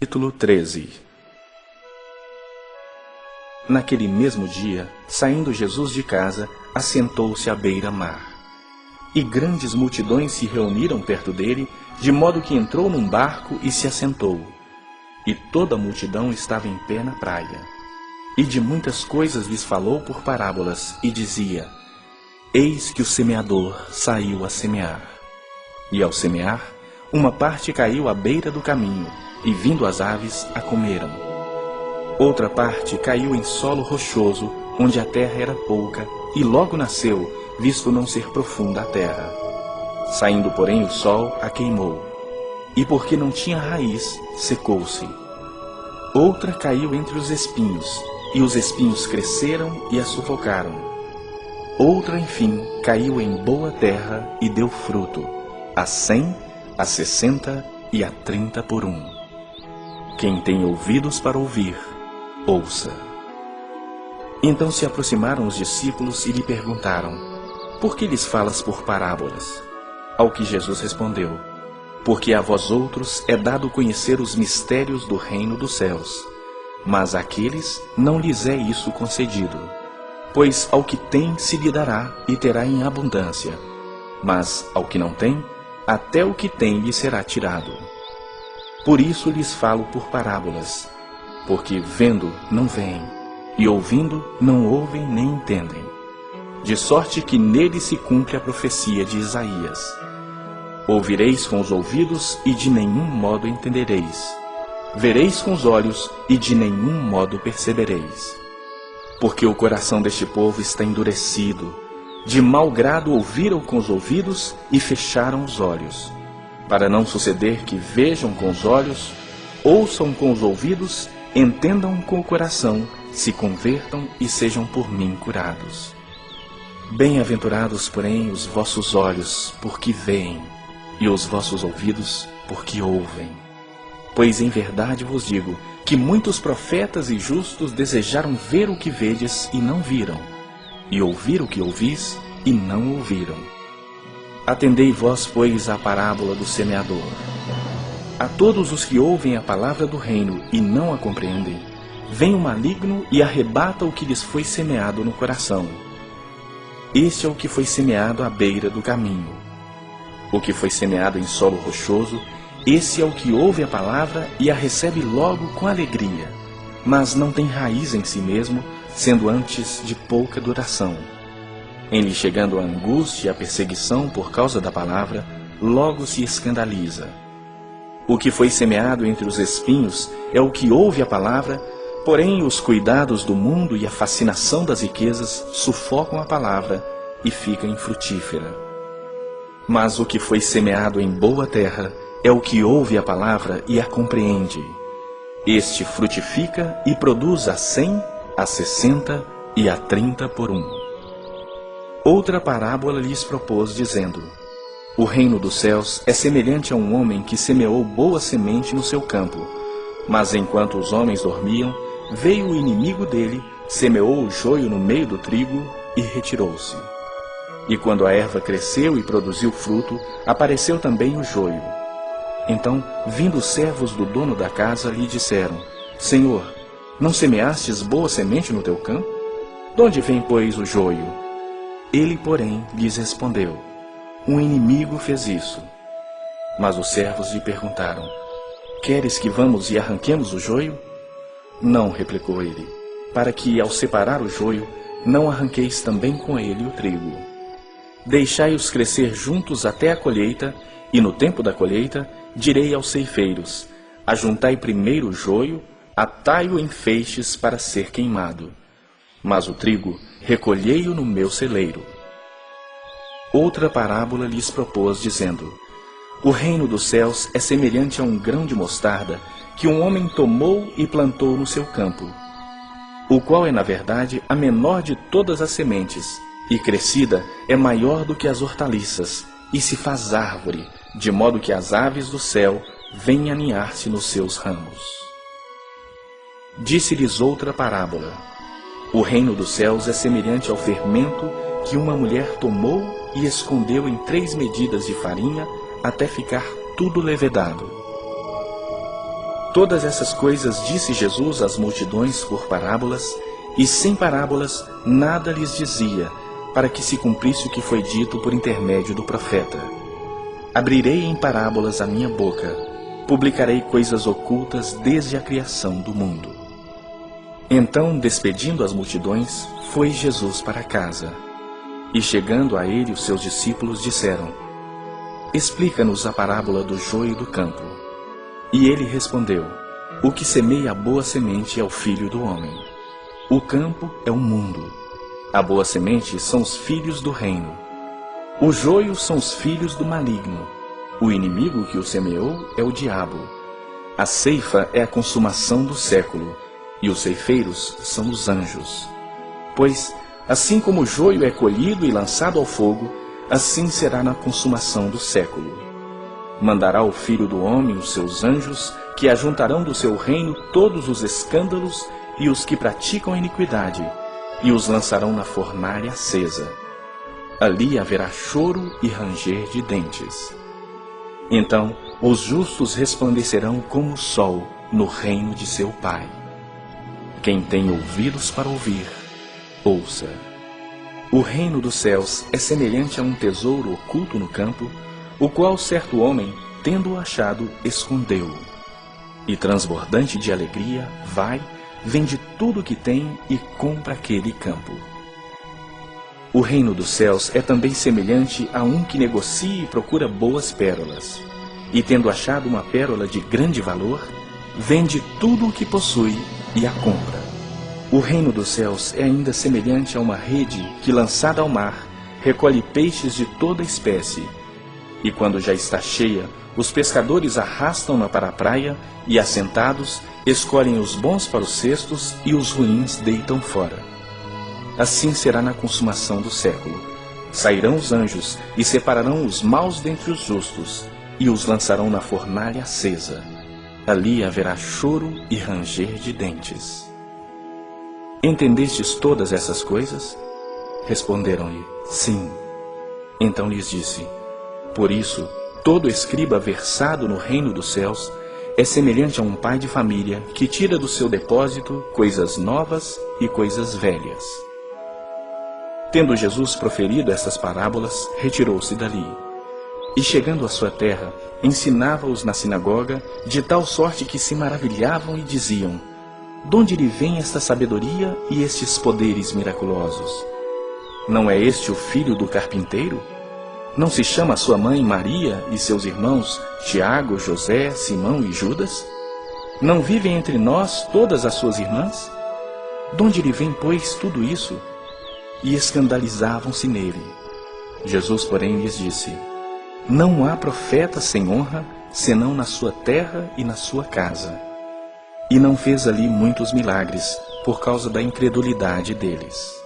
Capítulo 13. Naquele mesmo dia, saindo Jesus de casa, assentou-se à beira-mar. E grandes multidões se reuniram perto dele, de modo que entrou num barco e se assentou. E toda a multidão estava em pé na praia. E de muitas coisas lhes falou por parábolas, e dizia: Eis que o semeador saiu a semear. E ao semear, uma parte caiu à beira do caminho, e vindo as aves, a comeram. Outra parte caiu em solo rochoso, onde a terra era pouca, e logo nasceu, visto não ser profunda a terra. Saindo, porém, o sol a queimou, e porque não tinha raiz, secou-se. Outra caiu entre os espinhos, e os espinhos cresceram e a sufocaram. Outra, enfim, caiu em boa terra e deu fruto, a 100, a 60 e a 30 por 1. Quem tem ouvidos para ouvir, ouça. Então se aproximaram os discípulos e lhe perguntaram: Por que lhes falas por parábolas? Ao que Jesus respondeu: Porque a vós outros é dado conhecer os mistérios do reino dos céus, mas àqueles não lhes é isso concedido. Pois ao que tem se lhe dará e terá em abundância, mas ao que não tem, até o que tem lhe será tirado. Por isso lhes falo por parábolas, porque vendo não veem, e ouvindo não ouvem nem entendem. De sorte que nele se cumpre a profecia de Isaías: Ouvireis com os ouvidos e de nenhum modo entendereis. Vereis com os olhos e de nenhum modo percebereis. Porque o coração deste povo está endurecido, de mau grado ouviram com os ouvidos e fecharam os olhos, para não suceder que vejam com os olhos, ouçam com os ouvidos, entendam com o coração, se convertam e sejam por mim curados. Bem-aventurados, porém, os vossos olhos, porque veem, e os vossos ouvidos, porque ouvem. Pois em verdade vos digo, que muitos profetas e justos desejaram ver o que vedes e não viram, e ouvir o que ouvis e não ouviram. Atendei vós, pois, à parábola do semeador. A todos os que ouvem a palavra do reino e não a compreendem, vem o maligno e arrebata o que lhes foi semeado no coração. Este é o que foi semeado à beira do caminho. O que foi semeado em solo rochoso, esse é o que ouve a palavra e a recebe logo com alegria, mas não tem raiz em si mesmo, sendo antes de pouca duração. Em lhe chegando a angústia e a perseguição por causa da palavra, logo se escandaliza. O que foi semeado entre os espinhos é o que ouve a palavra, porém os cuidados do mundo e a fascinação das riquezas sufocam a palavra e fica infrutífera. Mas o que foi semeado em boa terra é o que ouve a palavra e a compreende. Este frutifica e produz a 100, a 60 e a 30 por 1. Outra parábola lhes propôs, dizendo: O reino dos céus é semelhante a um homem que semeou boa semente no seu campo. Mas enquanto os homens dormiam, veio o inimigo dele, semeou o joio no meio do trigo e retirou-se. E quando a erva cresceu e produziu fruto, apareceu também o joio. Então, vindo os servos do dono da casa, lhe disseram: Senhor, não semeastes boa semente no teu campo? De onde vem, pois, o joio? Ele, porém, lhes respondeu: Um inimigo fez isso. Mas os servos lhe perguntaram: Queres que vamos e arranquemos o joio? Não, replicou ele, para que, ao separar o joio, não arranqueis também com ele o trigo. Deixai-os crescer juntos até a colheita, e no tempo da colheita, direi aos ceifeiros: Ajuntai primeiro o joio, atai-o em feixes para ser queimado. Mas o trigo, recolhei-o no meu celeiro. Outra parábola lhes propôs, dizendo: O reino dos céus é semelhante a um grão de mostarda que um homem tomou e plantou no seu campo, o qual é, na verdade, a menor de todas as sementes, e crescida é maior do que as hortaliças, e se faz árvore, de modo que as aves do céu vêm aninhar-se nos seus ramos. Disse-lhes outra parábola: O reino dos céus é semelhante ao fermento que uma mulher tomou e escondeu em 3 medidas de farinha até ficar tudo levedado. Todas essas coisas disse Jesus às multidões por parábolas, e sem parábolas nada lhes dizia, para que se cumprisse o que foi dito por intermédio do profeta. Abrirei em parábolas a minha boca, publicarei coisas ocultas desde a criação do mundo. Então, despedindo as multidões, foi Jesus para casa. E chegando a ele, os seus discípulos disseram: Explica-nos a parábola do joio e do campo. E ele respondeu: O que semeia a boa semente é o Filho do homem. O campo é o mundo. A boa semente são os filhos do reino. O joio são os filhos do maligno. O inimigo que o semeou é o diabo. A ceifa é a consumação do século, e os ceifeiros são os anjos. Pois, assim como o joio é colhido e lançado ao fogo, assim será na consumação do século. Mandará o Filho do homem os seus anjos, que ajuntarão do seu reino todos os escândalos e os que praticam a iniquidade, e os lançarão na fornalha acesa. Ali haverá choro e ranger de dentes. Então os justos resplandecerão como o sol no reino de seu Pai. Quem tem ouvidos para ouvir, ouça. O reino dos céus é semelhante a um tesouro oculto no campo, o qual certo homem, tendo-o achado, escondeu-o. E transbordante de alegria, vai, vende tudo o que tem e compra aquele campo. O reino dos céus é também semelhante a um que negocia e procura boas pérolas. E tendo achado uma pérola de grande valor, vende tudo o que possui e a compra. O reino dos céus é ainda semelhante a uma rede que, lançada ao mar, recolhe peixes de toda espécie. E quando já está cheia, os pescadores arrastam-na para a praia e, assentados, escolhem os bons para os cestos e os ruins deitam fora. Assim será na consumação do século. Sairão os anjos e separarão os maus dentre os justos e os lançarão na fornalha acesa. Ali haverá choro e ranger de dentes. Entendestes todas essas coisas? Responderam-lhe: Sim. Então lhes disse: Por isso, todo escriba versado no reino dos céus é semelhante a um pai de família que tira do seu depósito coisas novas e coisas velhas. Tendo Jesus proferido essas parábolas, retirou-se dali. E chegando à sua terra, ensinava-os na sinagoga, de tal sorte que se maravilhavam e diziam: De onde lhe vem esta sabedoria e estes poderes miraculosos? Não é este o filho do carpinteiro? Não se chama sua mãe Maria e seus irmãos Tiago, José, Simão e Judas? Não vivem entre nós todas as suas irmãs? De onde lhe vem, pois, tudo isso? E escandalizavam-se nele. Jesus, porém, lhes disse: Não há profeta sem honra, senão na sua terra e na sua casa. E não fez ali muitos milagres, por causa da incredulidade deles.